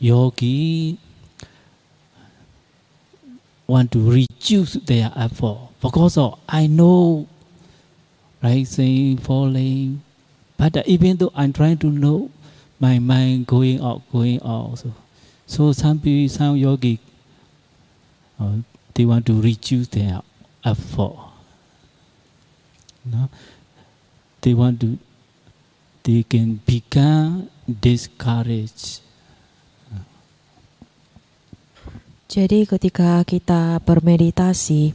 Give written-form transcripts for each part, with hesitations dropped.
yogi want to reduce their effort because of I know rising, falling, but even though I'm trying to know my mind going out. So some yogi they want to reduce their effort. No? They can become discouraged. Jadi ketika kita bermeditasi,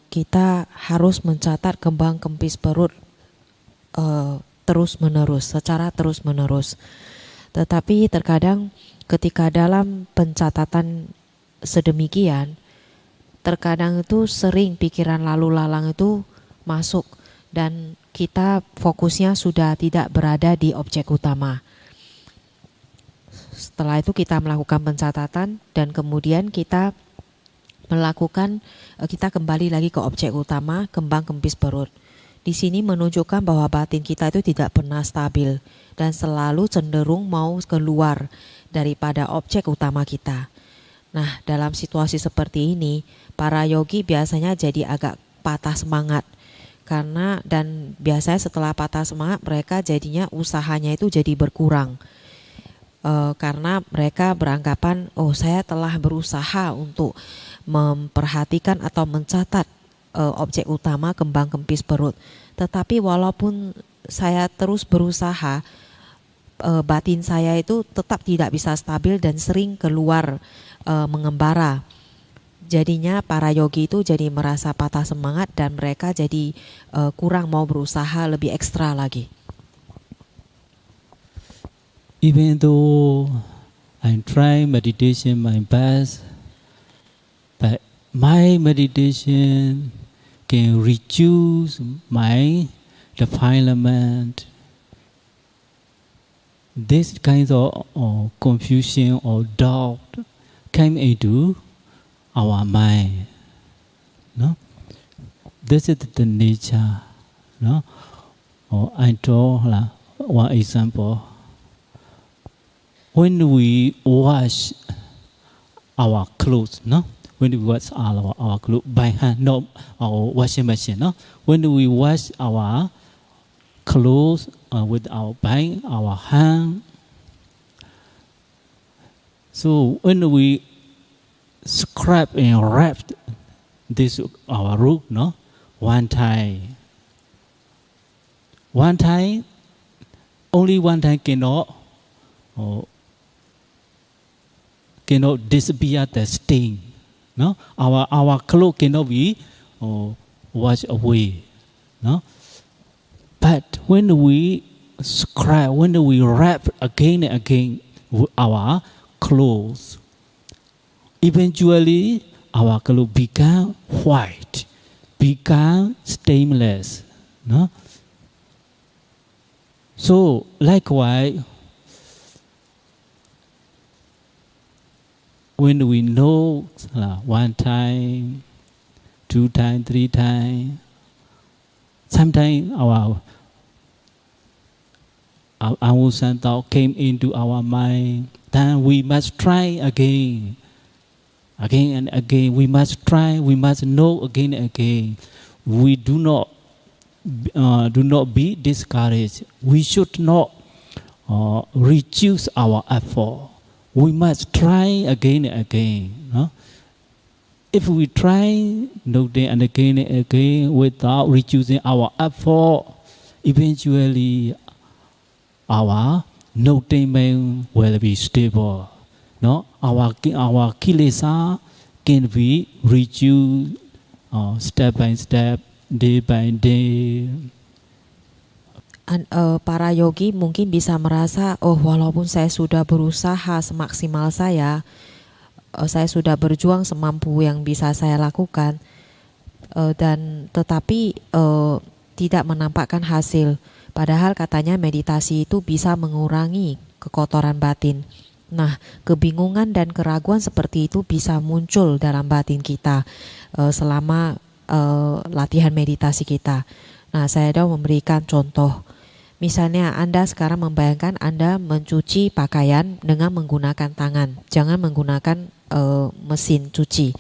kita harus mencatat kembang kempis perut secara terus menerus. Tetapi terkadang ketika dalam pencatatan sedemikian, terkadang itu sering pikiran lalu lalang itu masuk dan kita fokusnya sudah tidak berada di objek utama. Setelah itu kita melakukan pencatatan dan kemudian kita kembali lagi ke objek utama, kembang kempis perut. Di sini menunjukkan bahwa batin kita itu tidak pernah stabil dan selalu cenderung mau keluar daripada objek utama kita. Nah, dalam situasi seperti ini, para yogi biasanya jadi agak patah semangat. Dan biasanya setelah patah semangat mereka jadinya usahanya itu jadi berkurang. Karena mereka beranggapan, saya telah berusaha untuk memperhatikan atau mencatat objek utama kembang kempis perut. Tetapi walaupun saya terus berusaha, batin saya itu tetap tidak bisa stabil dan sering keluar mengembara. Jadinya para yogi itu jadi merasa patah semangat dan mereka jadi kurang mau berusaha lebih ekstra lagi. Even though I'm trying meditation my best, but my meditation can reduce my defilement. This kind of confusion or doubt came into our mind. No? This is the nature. No? I draw one example. When we wash our clothes, no? When we wash our clothes by hand, not our washing machine, no? When we wash our clothes with by our hand, so when we scrap and wrap this our room, no? One time, only one time cannot disappear the stain. No, our clothes cannot be washed away. No, but when we scrap, when we wrap again and again our clothes, eventually our clothes become white, become stainless. No, so likewise, when we know one time, two times, three times, sometimes our unwholesome thought came into our mind, then we must try again and again. We must try, we must know again and again. We do not be discouraged. We should not reduce our effort. We must try again and again. No? If we try no day and again without reducing our effort, eventually our no-attainment will be stable. No? Our kilesa can be reduced step by step, day by day. Para yogi mungkin bisa merasa, walaupun saya sudah berusaha semaksimal saya sudah berjuang semampu yang bisa saya lakukan, tetapi tidak menampakkan hasil. Padahal katanya meditasi itu bisa mengurangi kekotoran batin. Nah, kebingungan dan keraguan seperti itu bisa muncul dalam batin kita selama latihan meditasi kita. Nah, saya memberikan contoh. Misalnya Anda sekarang membayangkan Anda mencuci pakaian dengan menggunakan tangan, jangan menggunakan mesin cuci.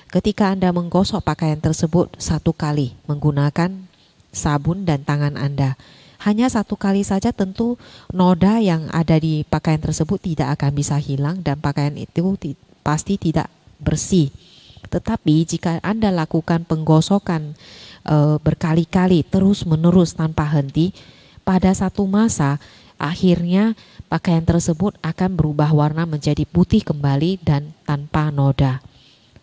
Ketika Anda menggosok pakaian tersebut satu kali menggunakan sabun dan tangan Anda, hanya satu kali saja tentu noda yang ada di pakaian tersebut tidak akan bisa hilang dan pakaian itu pasti tidak bersih. Tetapi jika Anda lakukan penggosokan berkali-kali terus-menerus tanpa henti, pada satu masa akhirnya pakaian tersebut akan berubah warna menjadi putih kembali dan tanpa noda.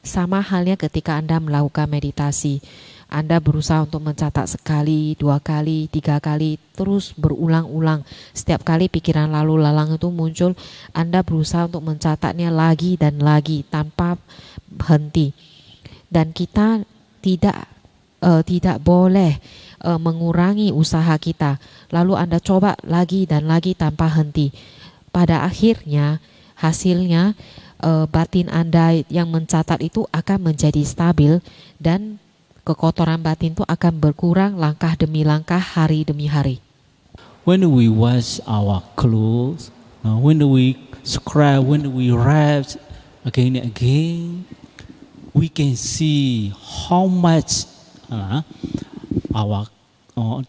Sama halnya ketika Anda melakukan meditasi, Anda berusaha untuk mencatat sekali, 2 kali, 3 kali, terus berulang-ulang. Setiap kali pikiran lalu lalang itu muncul, Anda berusaha untuk mencatatnya lagi dan lagi tanpa henti. Dan kita tidak boleh mengurangi usaha kita. Lalu Anda coba lagi dan lagi tanpa henti. Pada akhirnya hasilnya batin Anda yang mencatat itu akan menjadi stabil dan kekotoran batin itu akan berkurang langkah demi langkah, hari demi hari. When we wash our clothes, when we scrub, when we wrap again and again, we can see how much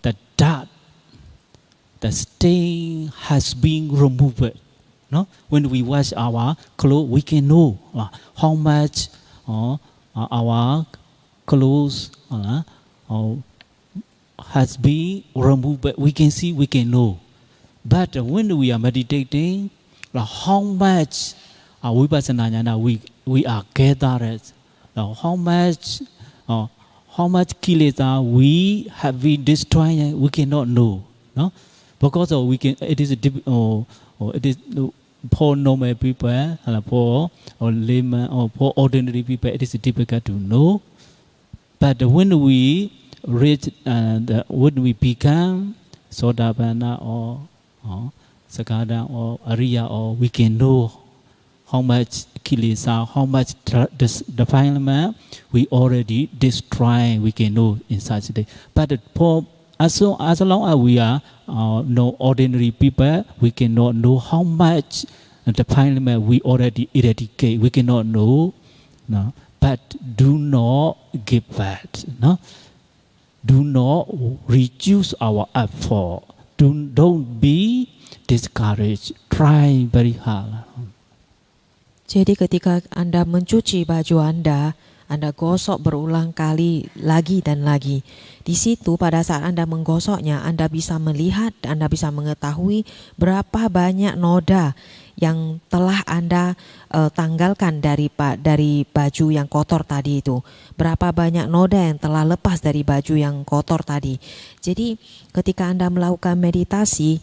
the dirt, the stain has been removed. No? When we wash our clothes, we can know how much our clothes has been removed. We can see, we can know. But when we are meditating, how much vipassana jnana we are gathered, how much kilesa we have been destroyed, we cannot know. No? Because it is for normal people, for laymen, or for ordinary people, it is difficult to know. But when we reach, when we become Sotapanna or Sakada or Ariya, or we can know how much kilesa, how much defilement we already destroy, we can know in such a day. But as long as we are no ordinary people, we cannot know how much defilement we already eradicate. We cannot know. No? But do not give back. No? Do not reduce our effort. Don't be discouraged. Try very hard. Jadi ketika Anda mencuci baju Anda gosok berulang kali lagi dan lagi. Di situ pada saat Anda menggosoknya, Anda bisa melihat, Anda bisa mengetahui berapa banyak noda yang telah Anda tanggalkan dari baju yang kotor tadi itu. Berapa banyak noda yang telah lepas dari baju yang kotor tadi. Jadi ketika Anda melakukan meditasi,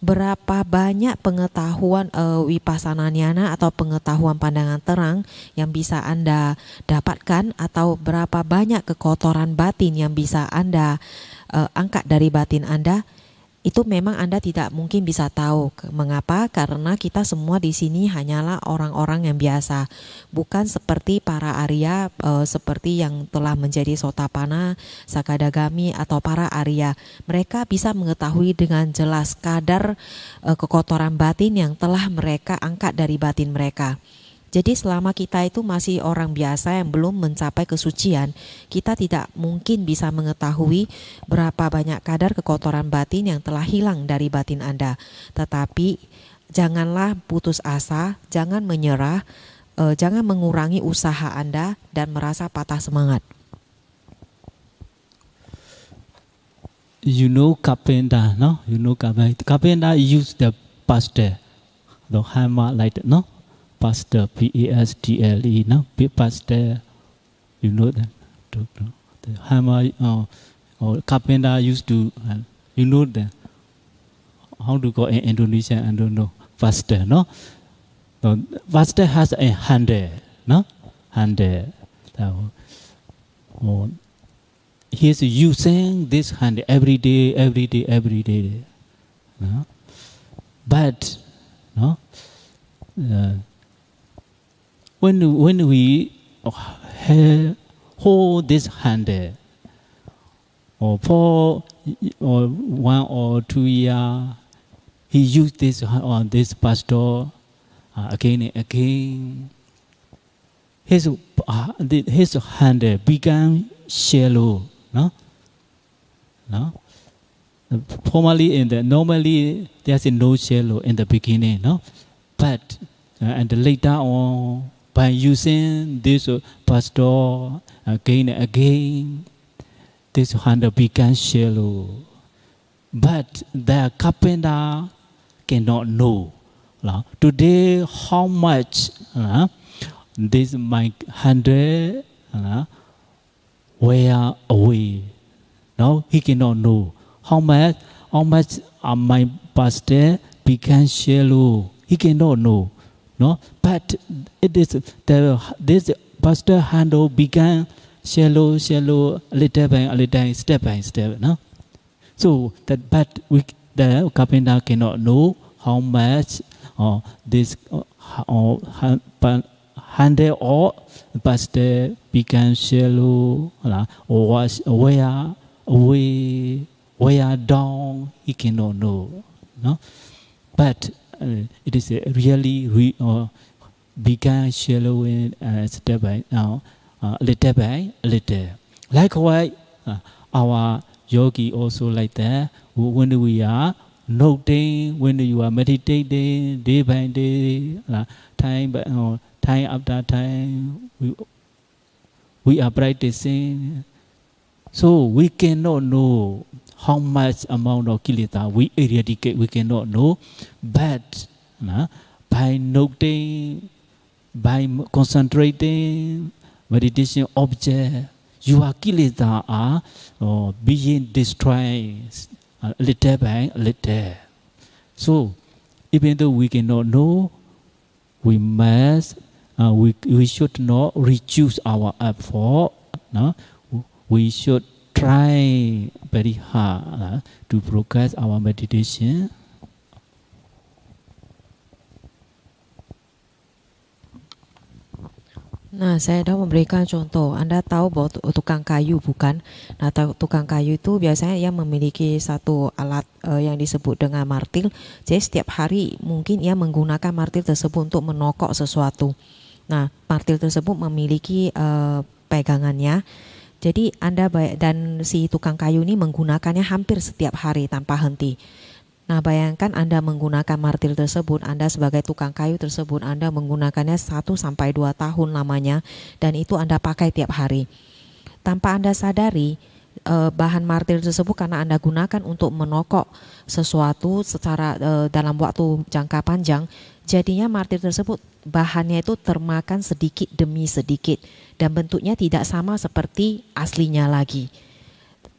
berapa banyak pengetahuan vipassana jnana atau pengetahuan pandangan terang yang bisa Anda dapatkan, atau berapa banyak kekotoran batin yang bisa Anda angkat dari batin Anda, itu memang Anda tidak mungkin bisa tahu. Mengapa? Karena kita semua di sini hanyalah orang-orang yang biasa, bukan seperti para Arya, seperti yang telah menjadi Sotapanna, Sakadagami atau para Arya. Mereka bisa mengetahui dengan jelas kadar kekotoran batin yang telah mereka angkat dari batin mereka. Jadi selama kita itu masih orang biasa yang belum mencapai kesucian, kita tidak mungkin bisa mengetahui berapa banyak kadar kekotoran batin yang telah hilang dari batin Anda. Tetapi janganlah putus asa, jangan menyerah, jangan mengurangi usaha Anda dan merasa patah semangat. You know carpenter, no? You know carpenter. Carpenter use the pastel, the hammer like that, no? Pastel, P-A-S-T-L-E, no? Big pastel, you know that. The hammer, or carpenter used to, you know that. How to call in Indonesia, I don't know. Pastel, no? Pastel has a handle, no? Handle. He's using this handle every day. No? But, no? When we hold this handle, or for or 1 or 2 years, he used this on this pastor again and again. His hand began shallow. No? Normally there's no shallow in the beginning. No? But and later on, by using this pastor again and again, this hand began shallow. But the carpenter cannot know today how much this my hand were away. No, he cannot know how much my pastor began shallow. He cannot know. No, but it is this pastor handle began shallow, little by little, step by step. No, so that but the carpenter cannot know how much this handle or pastor began shallow or was where down. He cannot know. No, but it is really began shallow step by little by little. Likewise, our yogi also like that. When we are noting, when you are meditating day by day, time after time, we are practicing. So we cannot know how much amount of kilesa we eradicate. We cannot know, but by noting, by concentrating, meditation object, your kilesa are being destroyed little by little. So even though we cannot know, we must, we should not reduce our effort. No? We should try very hard to progress our meditation. Nah, saya dah memberikan contoh. Anda tahu bahwa tukang kayu bukan? Nah, tukang kayu itu biasanya ia memiliki satu alat yang disebut dengan martil. Jadi setiap hari mungkin ia menggunakan martil tersebut untuk menokok sesuatu. Nah, martil tersebut memiliki pegangannya. Jadi Anda dan si tukang kayu ini menggunakannya hampir setiap hari tanpa henti. Nah, bayangkan Anda menggunakan martil tersebut, Anda sebagai tukang kayu tersebut, Anda menggunakannya 1 sampai 2 tahun lamanya, dan itu Anda pakai tiap hari. Tanpa Anda sadari, bahan martil tersebut karena Anda gunakan untuk menokok sesuatu secara dalam waktu jangka panjang, jadinya martil tersebut bahannya itu termakan sedikit demi sedikit dan bentuknya tidak sama seperti aslinya lagi.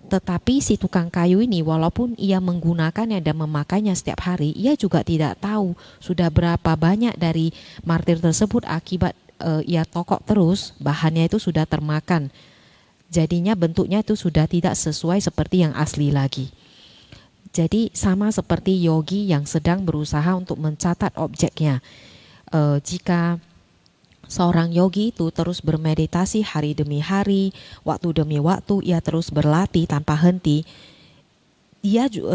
Tetapi si tukang kayu ini walaupun ia menggunakannya dan memakainya setiap hari, ia juga tidak tahu sudah berapa banyak dari martil tersebut akibat ia tokok terus, bahannya itu sudah termakan. Jadinya bentuknya itu sudah tidak sesuai seperti yang asli lagi. Jadi sama seperti yogi yang sedang berusaha untuk mencatat objeknya. Jika seorang yogi itu terus bermeditasi hari demi hari, waktu demi waktu, ia terus berlatih tanpa henti,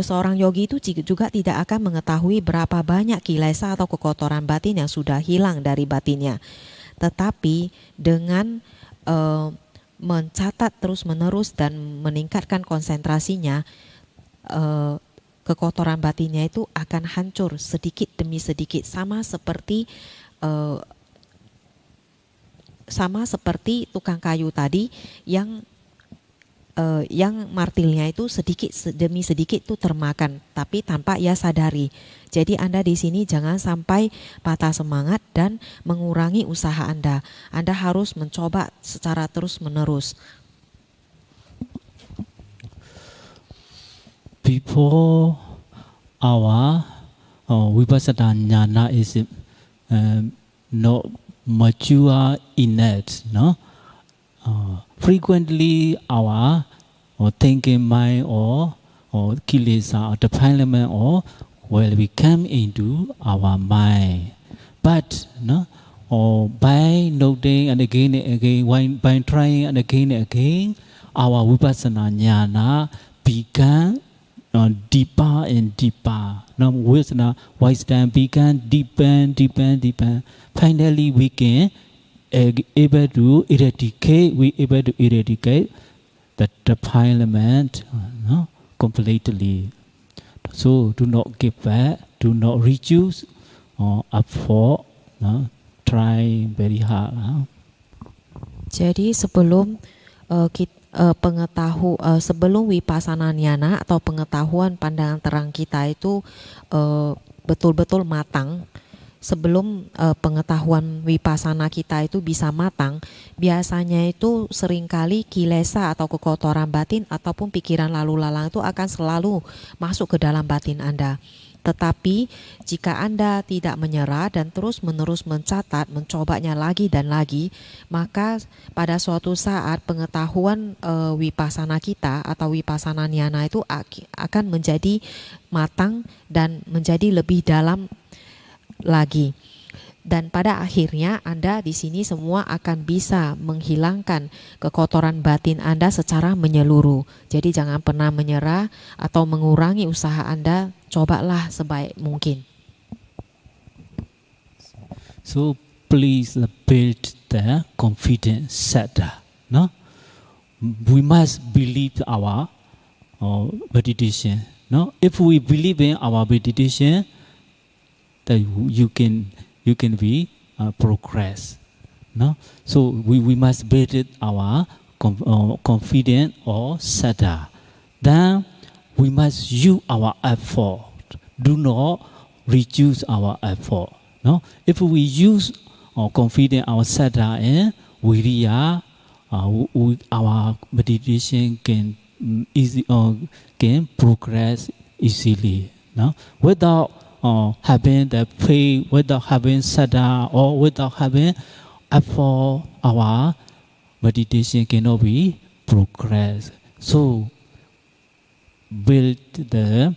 seorang yogi itu juga tidak akan mengetahui berapa banyak kilesa atau kekotoran batin yang sudah hilang dari batinnya. Tetapi dengan mencatat terus menerus dan meningkatkan konsentrasinya, kekotoran batinnya itu akan hancur sedikit demi sedikit, sama seperti tukang kayu tadi yang martilnya itu sedikit demi sedikit itu termakan, tapi tanpa ia sadari. Jadi Anda di sini jangan sampai patah semangat dan mengurangi usaha Anda. Anda harus mencoba secara terus menerus. Before our vipassana jnana is not mature enough, no? Frequently our thinking mind or kilesa or defilement will come into our mind. But by noting and again, by trying and again, our vipassana jnana become deeper and deeper. Now wisdom become deeper. Finally, we can able to eradicate the defilement completely. So do not give back, do not reduce or afford, try very hard. Jadi sebelum sebelum wipasana nyana atau pengetahuan pandangan terang kita itu betul-betul matang, sebelum pengetahuan wipasana kita itu bisa matang, biasanya itu seringkali kilesa atau kekotoran batin ataupun pikiran lalu lalang itu akan selalu masuk ke dalam batin Anda. Tetapi jika Anda tidak menyerah dan terus-menerus mencatat, mencobanya lagi dan lagi, maka pada suatu saat pengetahuan wipasana kita atau wipasana nyana itu akan menjadi matang dan menjadi lebih dalam lagi. Dan pada akhirnya Anda di sini semua akan bisa menghilangkan kekotoran batin Anda secara menyeluruh. Jadi jangan pernah menyerah atau mengurangi usaha Anda, cobalah sebaik mungkin. So please build the confidence center. No, we must believe our meditation. No, if we believe in our meditation, that you can be progress. No, so we must build it our confidence or sada. Then we must use our effort. Do not reduce our effort. No, if we use confidence our sada and viriya, our meditation can can progress easily. No, without having the faith, without having sada, or without having effort, our meditation cannot be progress. So build the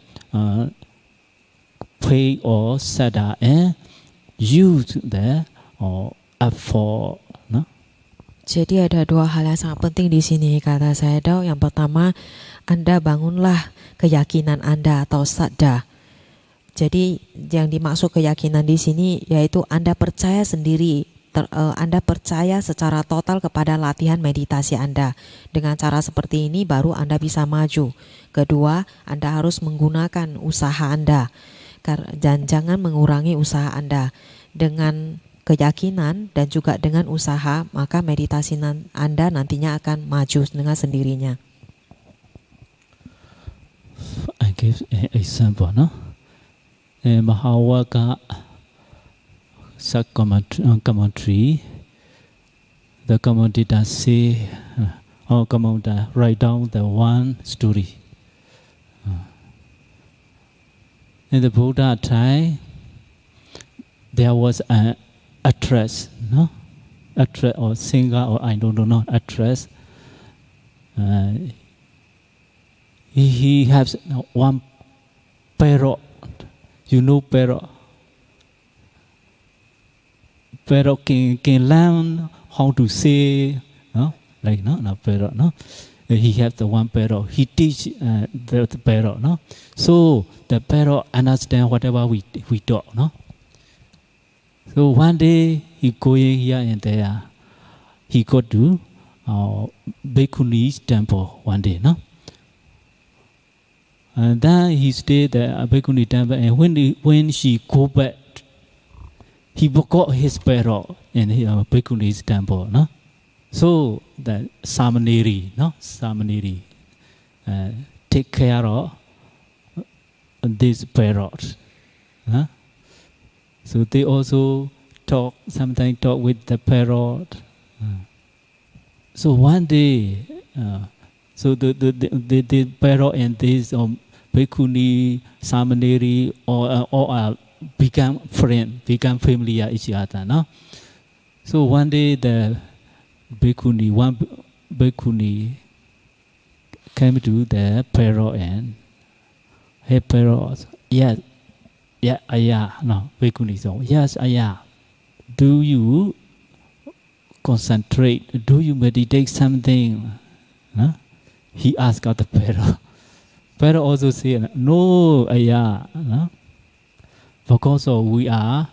faith or sada and use the effort. No? Jadi ada dua hal yang sangat penting di sini kata saya Dao. Yang pertama, Anda bangunlah keyakinan Anda atau sadda. Jadi yang dimaksud keyakinan di sini yaitu Anda percaya sendiri, Anda percaya secara total kepada latihan meditasi Anda. Dengan cara seperti ini baru Anda bisa maju. Kedua, Anda harus menggunakan usaha Anda dan jangan mengurangi usaha Anda. Dengan keyakinan dan juga dengan usaha, maka meditasi Anda nantinya akan maju dengan sendirinya. I give an example, no? Mahawaka commentary, the commentator say, commentator write down the one story. In the Buddha time, there was an actress, no? Actress or singer or I don't know, actress. He has one parrot. You know parrot. Parrot can learn how to say, no? Like no parrot, no. He has the one parrot. He teach the parrot, no. So the parrot understand whatever we talk, no. So one day he going here and there. He go to Bhikkhuni's temple one day, no. And then he stayed at Bhikkhuni temple, and when she go back, he forgot his parrot in Bhikkhuni's temple, no. So the Samaneri, no, Samaneri, take care of this parrot, huh? So they also sometimes talk with the parrot. So one day, so the parrot and this Bhikkhuni, Samaneri, all become friends, become familiar each other, no? So one day one Bhikkhuni came to the parrot and, hey parrot, yes, yeah, ayah, no, Bhikkhuni said, yes, ayah, do you concentrate, do you meditate something? Huh? He asked of the parrot. Pharaoh also said, no, yeah, no? Because we are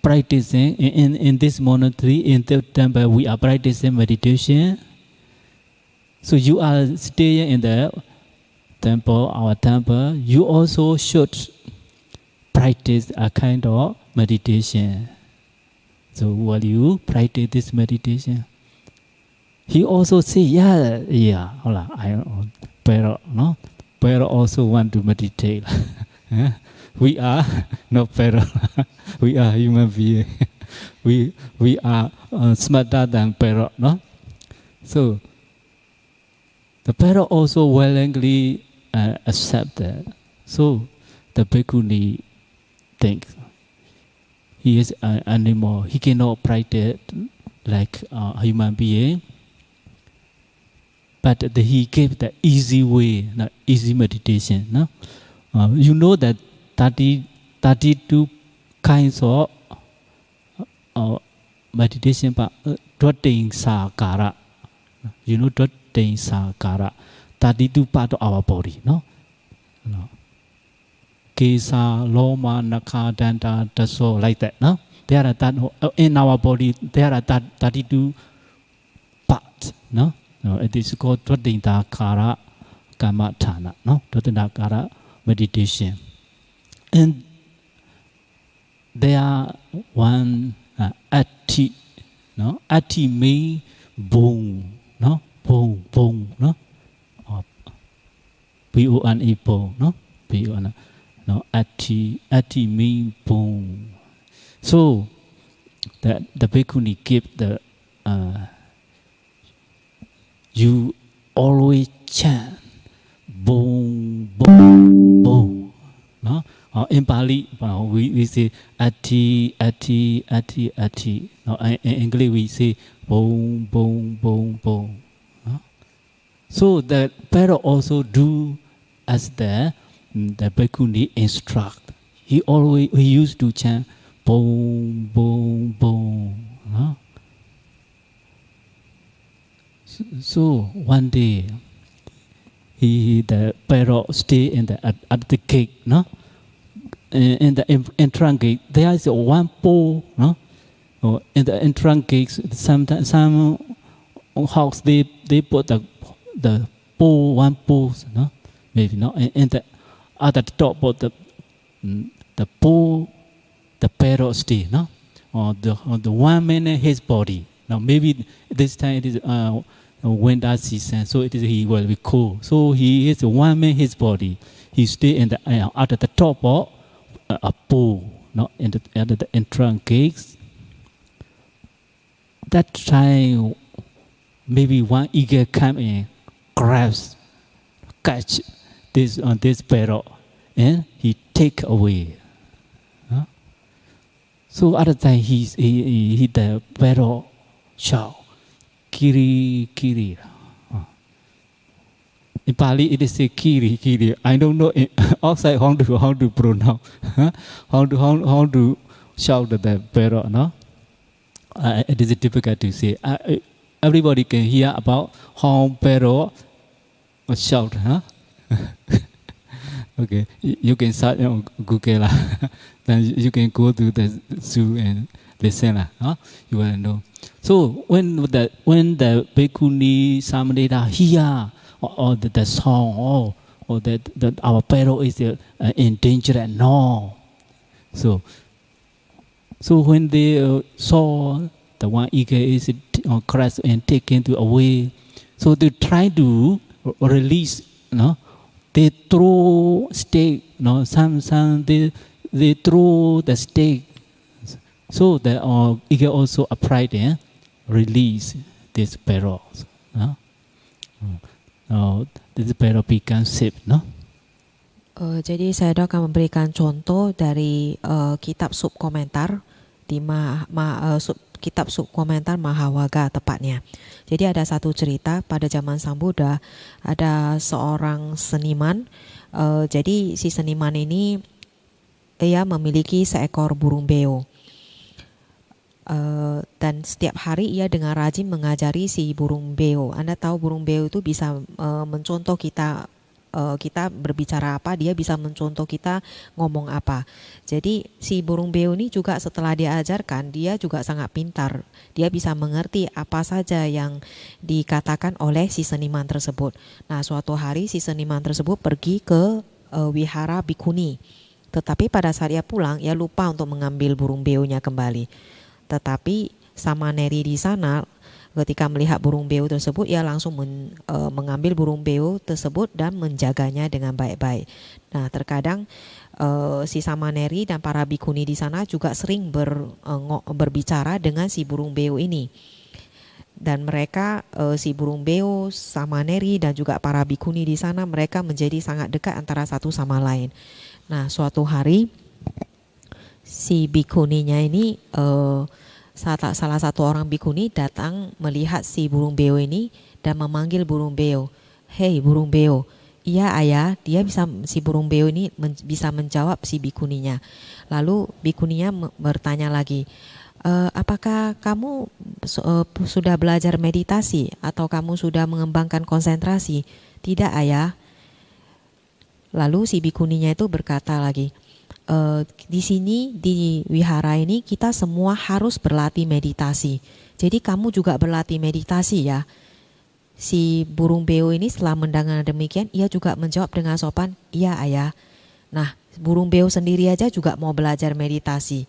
practicing in this monastery, in the temple, we are practicing meditation. So you are staying in the temple, our temple, you also should practice a kind of meditation. So will you practice this meditation? He also say, yeah, Pharaoh, no? Pharaoh also want to meditate. We are not Pharaoh. We are human beings. We are smarter than Pharaoh, no? So the Pharaoh also willingly accepted. So the bhikkhuni thinks he is an animal. He cannot practice like a human being. But he gave the easy way, easy meditation. No? You know that 32 kinds of meditation, but Dwatting Sakara. You know Dwatting Sakara. 32 part of our body. No? Kesa, Loma, Naka, Danta, Daso, like that. No? There are in our body, there are 32 parts. No? It is called Dwatting Kamathana. No? Dwatting meditation. And there are one ati, no? Ati means bone, no? Bone, no? B-O-N-E, bone, no? B-O-N-E, no? Ati means bone. So, the bhikkhuni give the, you always chant, bone, bone, bone, no? In Pali, we say ati, ati, ati, ati. No, in English we say bone, bone, bone, bone. No? So the Pharaoh also do as the bhikkhuni instruct. He used to chant bone, bone, bone. No? So one day, the Pharaoh stay at the gate, no? In the entrance gate, there is one pole, no? Or in the entrance gate, some house they put the pole, one pole, no? Maybe not. And the other top of the pole, the Pharaoh stay, no? Or the 1 minute his body. Now maybe this time it is winter season, so he will be cold. So he is 1 minute his body. He stay in the at the top of a pole, not at the entrance gates. That time, maybe one eagle come in, catch this Pharaoh, and he take away. So at the time, he the Pharaoh shout, "Kiri, Kiri." In Pali, it is a kiri, kiri. I don't know outside how to pronounce, how to shout the Pharaoh. No, it is difficult to say. Everybody can hear about how Pharaoh shout, huh? Okay, you can search on Google, then you can go to the zoo and listen, huh? You will know. So when the bhikkhuni Samanera hear or the song, or that our Pharaoh is in danger, no. So when they saw the one eagle is crushed and taken away, so they try to release, no. They throw stake, no. Some they throw the stake. So the eagle also upright and release this Pharaoh, no. This Pharaoh become safe, no. Jadi saya akan memberikan contoh dari kitab subkomentar di kitab subkomentar Mahawaga tepatnya. Jadi ada satu cerita pada zaman Sang Buddha, ada seorang seniman. Jadi si seniman ini ia memiliki seekor burung beo. Dan setiap hari ia dengan rajin mengajari si burung beo. Anda tahu burung beo itu bisa mencontoh kita, kita berbicara apa, dia bisa mencontoh kita ngomong apa. Jadi si burung beo ini juga setelah diajarkan, dia juga sangat pintar. Dia bisa mengerti apa saja yang dikatakan oleh si seniman tersebut. Nah, suatu hari si seniman tersebut pergi ke wihara bikuni. Tetapi pada saat ia pulang, ia lupa untuk mengambil burung beonya kembali. Tetapi Samaneri di sana ketika melihat burung beo tersebut, ia langsung mengambil burung beo tersebut dan menjaganya dengan baik-baik. Nah, terkadang si Samaneri dan para bikuni di sana juga sering berbicara dengan si burung beo ini. Dan mereka, si burung beo, Samaneri dan juga para bikuni di sana, mereka menjadi sangat dekat antara satu sama lain. Nah, suatu hari si bikuninya ini, salah satu orang bikuni datang melihat si burung beo ini dan memanggil burung beo. Hei burung beo. Iya ayah, si burung beo ini bisa menjawab si bikuninya. Lalu bikuninya bertanya lagi, apakah kamu sudah belajar meditasi atau kamu sudah mengembangkan konsentrasi? Tidak ayah. Lalu si bikuninya itu berkata lagi, di sini di wihara ini kita semua harus berlatih meditasi. Jadi kamu juga berlatih meditasi ya. Si burung beo ini setelah mendengar demikian, ia juga menjawab dengan sopan, iya ayah. Nah, burung beo sendiri aja juga mau belajar meditasi.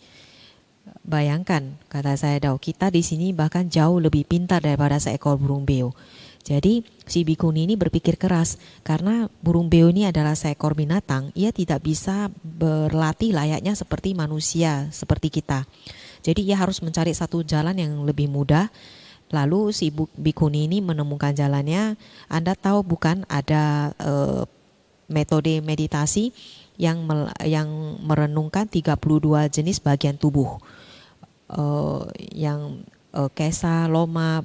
Bayangkan, kata saya, kita di sini bahkan jauh lebih pintar daripada seekor burung beo. Jadi si bikuni ini berpikir keras, karena burung beo ini adalah seekor binatang, ia tidak bisa berlatih layaknya seperti manusia, seperti kita. Jadi ia harus mencari satu jalan yang lebih mudah. Lalu si bikuni ini menemukan jalannya. Anda tahu bukan ada metode meditasi yang merenungkan 32 jenis bagian tubuh, yang kesa, loma,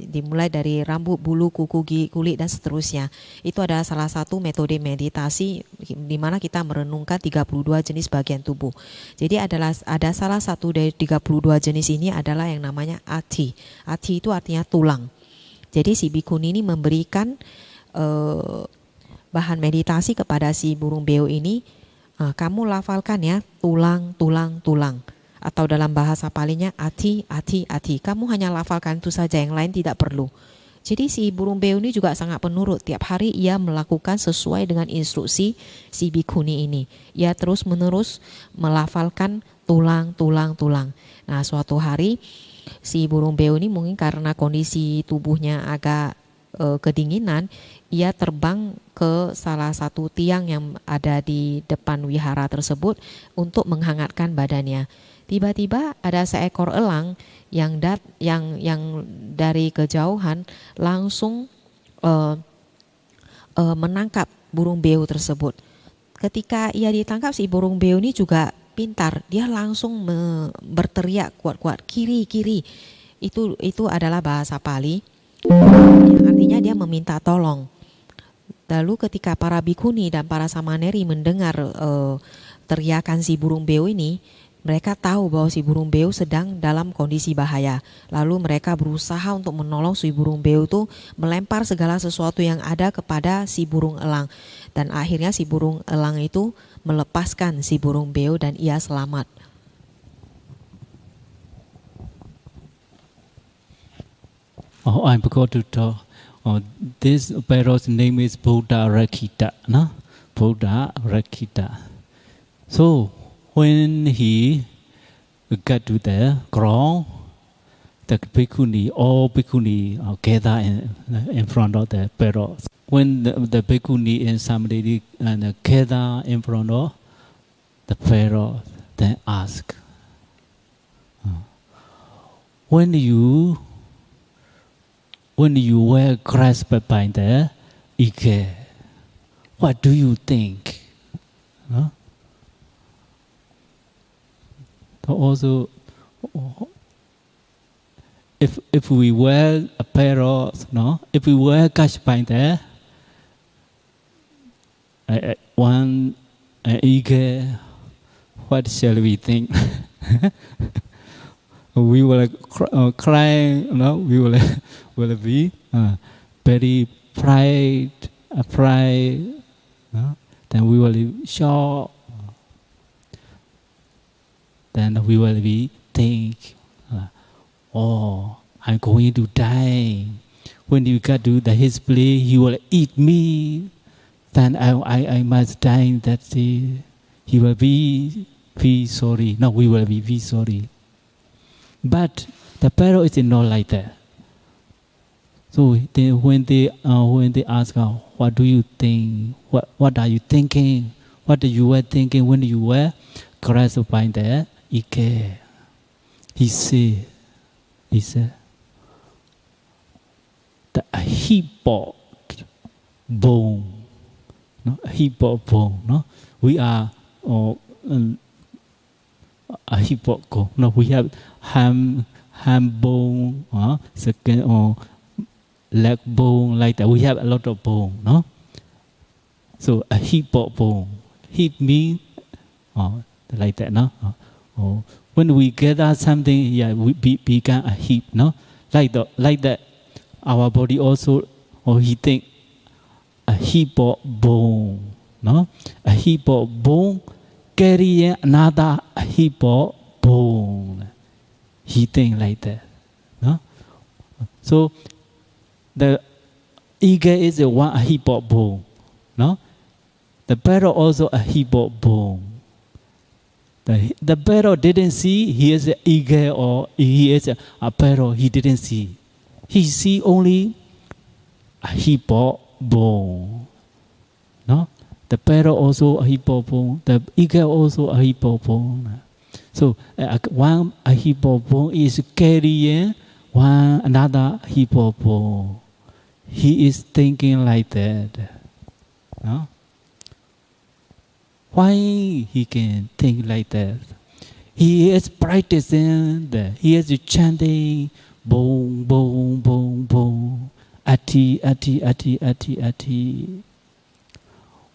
dimulai dari rambut, bulu, kuku, kulit dan seterusnya. Itu adalah salah satu metode meditasi di mana kita merenungkan 32 jenis bagian tubuh. Jadi ada salah satu dari 32 jenis ini adalah yang namanya ati. Ati itu artinya tulang. Jadi si bikuni ini memberikan bahan meditasi kepada si burung beo ini. Kamu lafalkan ya, tulang, tulang, tulang. Atau dalam bahasa Palinya ati, ati, ati. Kamu hanya lafalkan itu saja, yang lain tidak perlu. Jadi si burung beo ini juga sangat penurut. Tiap hari ia melakukan sesuai dengan instruksi si bikuni ini. Ia terus menerus melafalkan tulang, tulang, tulang. Nah, suatu hari si burung beo ini mungkin karena kondisi tubuhnya agak kedinginan, ia terbang ke salah satu tiang yang ada di depan wihara tersebut untuk menghangatkan badannya. Tiba-tiba ada seekor elang yang dari kejauhan langsung menangkap burung beo tersebut. Ketika ia ditangkap, si burung beo ini juga pintar. Dia langsung berteriak kuat-kuat, kiri, kiri. Itu adalah bahasa Pali yang artinya dia meminta tolong. Lalu ketika para bikuni dan para samaneri mendengar teriakan si burung beo ini, mereka tahu bahwa si burung beo sedang dalam kondisi bahaya. Lalu mereka berusaha untuk menolong si burung beo itu, melempar segala sesuatu yang ada kepada si burung elang. Dan akhirnya si burung elang itu melepaskan si burung beo dan ia selamat. Oh, I forgot to talk. Oh, this parrot's name is Buddha Rakita, no? Buddha Rakita. So when he got to the ground, the bhikkhuni, all bhikkhuni gather in front of the parrot. When the bhikkhuni and somebody gather in front of the parrot, then ask, when you were grasped by the eagle, what do you think? Huh? Also, if we were a parrot, no, if we were catched by the one eagle, what shall we think? we will cry, we will be very pride, then we will be shocked, then we will be think, oh, I'm going to die. When you get to his place, he will eat me. Then I must die that day. He will be sorry. No, we will be sorry. But the Pharaoh is not like that. So when they ask, what do you think? What are you thinking? What you were thinking when you were crushed by the eagle? He said, the heap of bone. No? A heap of bone. No? We are a heap of bone. No? We have ham bone, second or leg bone, like that. We have a lot of bone. No? So a heap of bone. Heap means like that. No? When we gather something, we become a heap. No? Like that. Our body also, he think a heap of bone, no? A heap of bone carrying another heap of bone. He think like that, no? So the eagle is a heap of bone, no? The Pharaoh also a heap of bone. The Pharaoh didn't see he is an eagle or he is a Pharaoh. He didn't see. He see only a heap of bone. No? The Pharaoh also a heap of bone. The eagle also a heap of bone. So a heap of bone is carrying another heap of bone. He is thinking like that. No? Why he can think like that? He is practicing that. He is chanting boom, boom, boom, boom. Ati.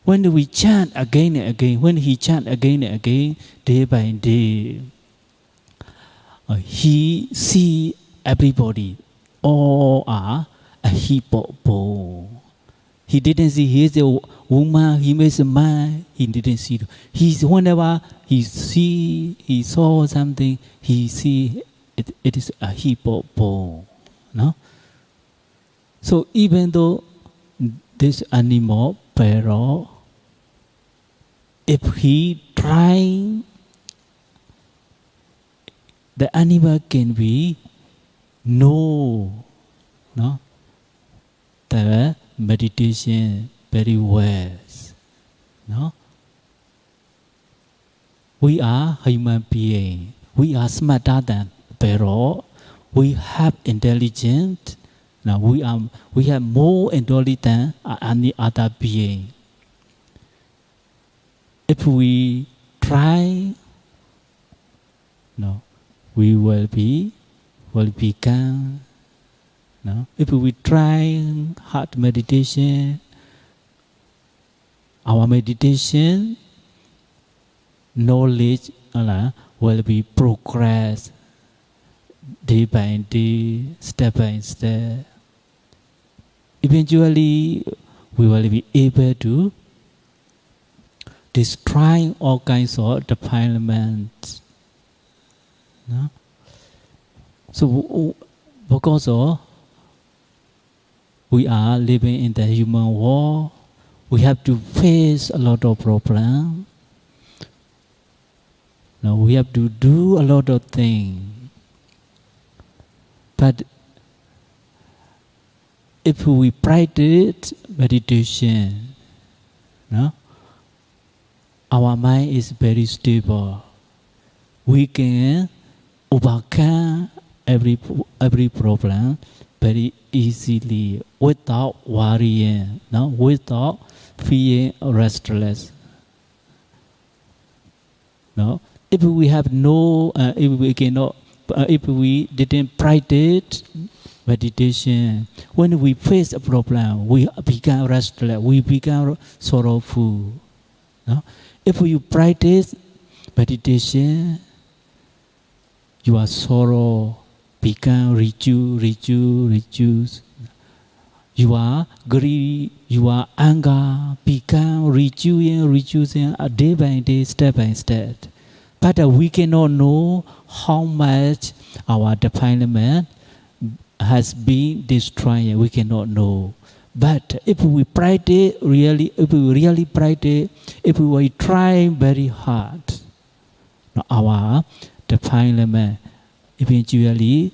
When we chant again and again, when he chant again and again, day by day, he see everybody, all are a heap of bone. He didn't see he is a woman, he is a man, he didn't see. Whenever he saw something, he see it is a heap of bone. No? So even though this animal, Pharaoh, if he try, the animal can be no, the meditation very well. No? We are human beings. We are smarter than Pharaoh. We have intelligence. Now we have more intelligence than any other being. If we try, we will become. No? If we try hard meditation, our meditation knowledge will be progress day by day, step by step. Eventually, we will be able to destroy all kinds of defilements. No? So, because of we are living in the human world, we have to face a lot of problems. Now we have to do a lot of things. But if we practice meditation, our mind is very stable. We can overcome every problem very easily without worrying, without feeling restless. If we have if we didn't practice meditation, when we face a problem, we become restless, we become sorrowful. If you practice meditation, Your sorrow become reduce. Your greed, your anger become reducing day by day, step by step. But we cannot know how much our defilement has been destroyed. We cannot know. But if we practice really, if we try very hard, our defilement eventually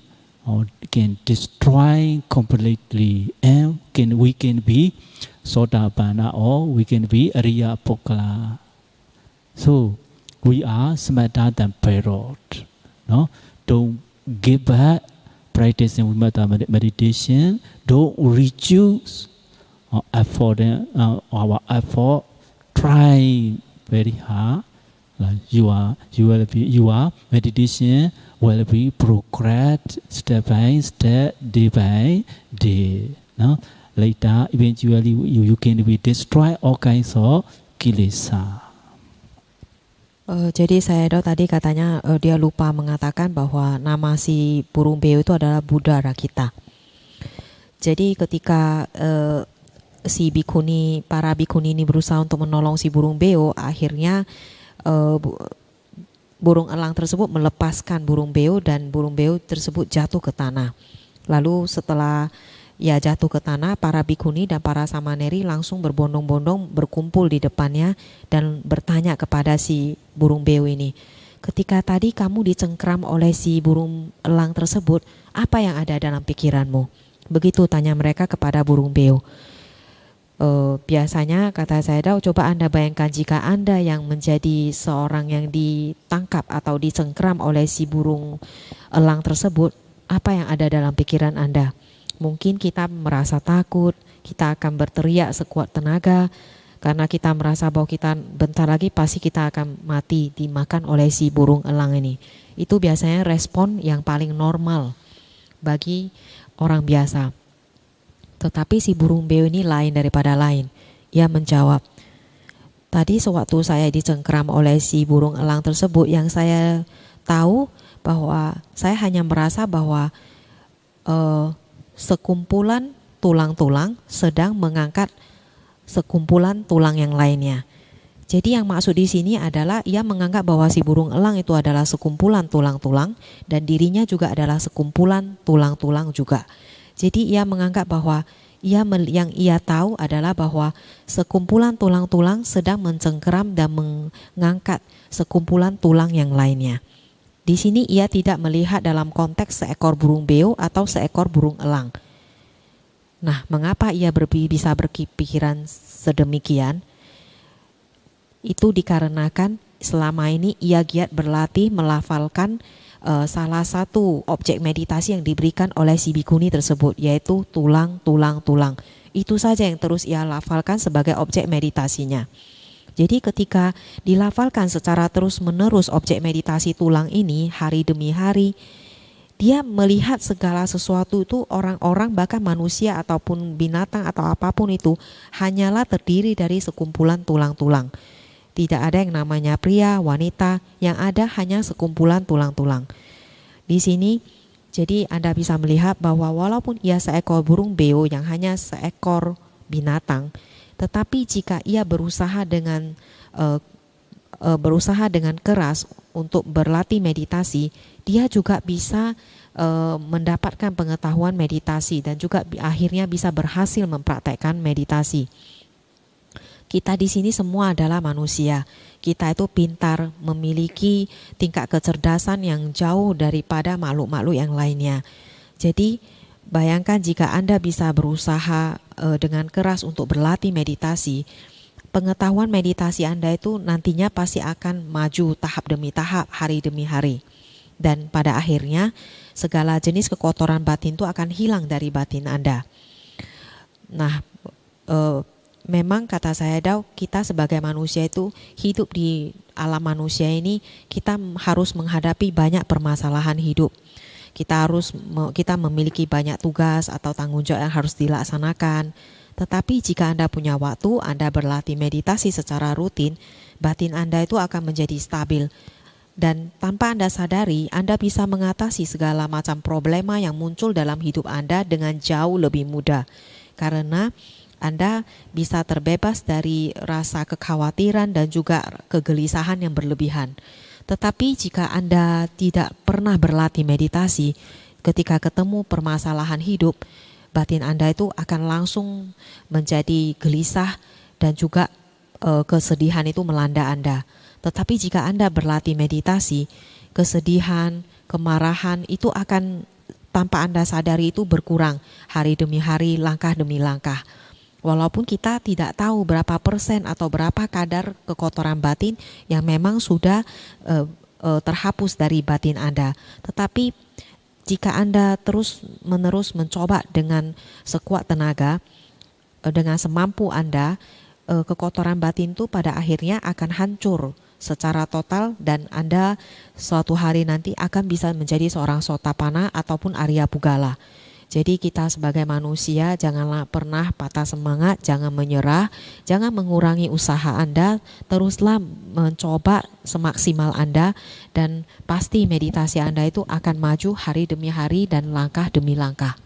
can destroy completely, and we can be Sotapanna or we can be Arya Pokala. So we are smarter than parrot. No, don't give back practicing with meditation. Don't reduce our effort. Try very hard. Like your meditation will be progress step by step, day by day. No? Later, eventually, you can be destroy all kinds of kilesa. Jadi saya tadi katanya dia lupa mengatakan bahwa nama si burung beo itu adalah Buddha Rakita. Jadi ketika si bikuni, para bikuni ini berusaha untuk menolong si burung beo, akhirnya burung elang tersebut melepaskan burung beo dan burung beo tersebut jatuh ke tanah. Lalu setelah ia jatuh ke tanah, para bikuni dan para samaneri langsung berbondong-bondong berkumpul di depannya dan bertanya kepada si burung beo ini, ketika tadi kamu dicengkram oleh si burung elang tersebut, apa yang ada dalam pikiranmu? Begitu tanya mereka kepada burung beo. Biasanya kata saya, coba Anda bayangkan jika Anda yang menjadi seorang yang ditangkap atau dicengkram oleh si burung elang tersebut, apa yang ada dalam pikiran Anda? Mungkin kita merasa takut, kita akan berteriak sekuat tenaga karena kita merasa bahwa kita bentar lagi pasti kita akan mati dimakan oleh si burung elang ini. Itu biasanya respon yang paling normal bagi orang biasa. Tetapi si burung beo ini lain daripada lain. Ia menjawab, tadi sewaktu saya dicengkram oleh si burung elang tersebut, yang saya tahu bahwa saya hanya merasa bahwa sekumpulan tulang-tulang sedang mengangkat sekumpulan tulang yang lainnya. Jadi yang maksud di sini adalah ia menganggap bahwa si burung elang itu adalah sekumpulan tulang-tulang dan dirinya juga adalah sekumpulan tulang-tulang juga. Jadi ia menganggap bahwa yang ia tahu adalah bahwa sekumpulan tulang-tulang sedang mencengkeram dan mengangkat sekumpulan tulang yang lainnya. Di sini ia tidak melihat dalam konteks seekor burung beo atau seekor burung elang. Nah, mengapa ia bisa berpikiran sedemikian? Itu dikarenakan selama ini ia giat berlatih melafalkan salah satu objek meditasi yang diberikan oleh si bikuni tersebut, yaitu tulang. Itu saja yang terus ia lafalkan sebagai objek meditasinya. Jadi ketika dilafalkan secara terus-menerus objek meditasi tulang ini hari demi hari, dia melihat segala sesuatu itu, orang-orang bahkan manusia ataupun binatang atau apapun itu hanyalah terdiri dari sekumpulan tulang-tulang. Tidak ada yang namanya pria, wanita, yang ada hanya sekumpulan tulang-tulang. Di sini jadi Anda bisa melihat bahwa walaupun ia seekor burung beo yang hanya seekor binatang, tetapi jika ia berusaha dengan keras untuk berlatih meditasi, dia juga bisa mendapatkan pengetahuan meditasi dan juga akhirnya bisa berhasil mempraktekkan meditasi. Kita di sini semua adalah manusia. Kita itu pintar, memiliki tingkat kecerdasan yang jauh daripada makhluk-makhluk yang lainnya. Jadi bayangkan jika Anda bisa berusaha dengan keras untuk berlatih meditasi, pengetahuan meditasi Anda itu nantinya pasti akan maju tahap demi tahap, hari demi hari. Dan pada akhirnya segala jenis kekotoran batin itu akan hilang dari batin Anda. Nah, memang kata saya, kita sebagai manusia itu hidup di alam manusia ini, kita harus menghadapi banyak permasalahan hidup. Kita memiliki banyak tugas atau tanggung jawab yang harus dilaksanakan. Tetapi jika Anda punya waktu, Anda berlatih meditasi secara rutin, batin Anda itu akan menjadi stabil. Dan tanpa Anda sadari, Anda bisa mengatasi segala macam problema yang muncul dalam hidup Anda dengan jauh lebih mudah. Karena Anda bisa terbebas dari rasa kekhawatiran dan juga kegelisahan yang berlebihan. Tetapi jika Anda tidak pernah berlatih meditasi, ketika ketemu permasalahan hidup, batin Anda itu akan langsung menjadi gelisah dan juga kesedihan itu melanda Anda. Tetapi jika Anda berlatih meditasi, kesedihan, kemarahan itu akan tanpa Anda sadari itu berkurang hari demi hari, langkah demi langkah. Walaupun kita tidak tahu berapa persen atau berapa kadar kekotoran batin yang memang sudah terhapus dari batin Anda. Tetapi jika Anda terus-menerus mencoba dengan sekuat tenaga, dengan semampu Anda, kekotoran batin itu pada akhirnya akan hancur secara total dan Anda suatu hari nanti akan bisa menjadi seorang Sotapanna ataupun Arya Pugala. Jadi kita sebagai manusia janganlah pernah patah semangat, jangan menyerah, jangan mengurangi usaha Anda, teruslah mencoba semaksimal Anda dan pasti meditasi Anda itu akan maju hari demi hari dan langkah demi langkah.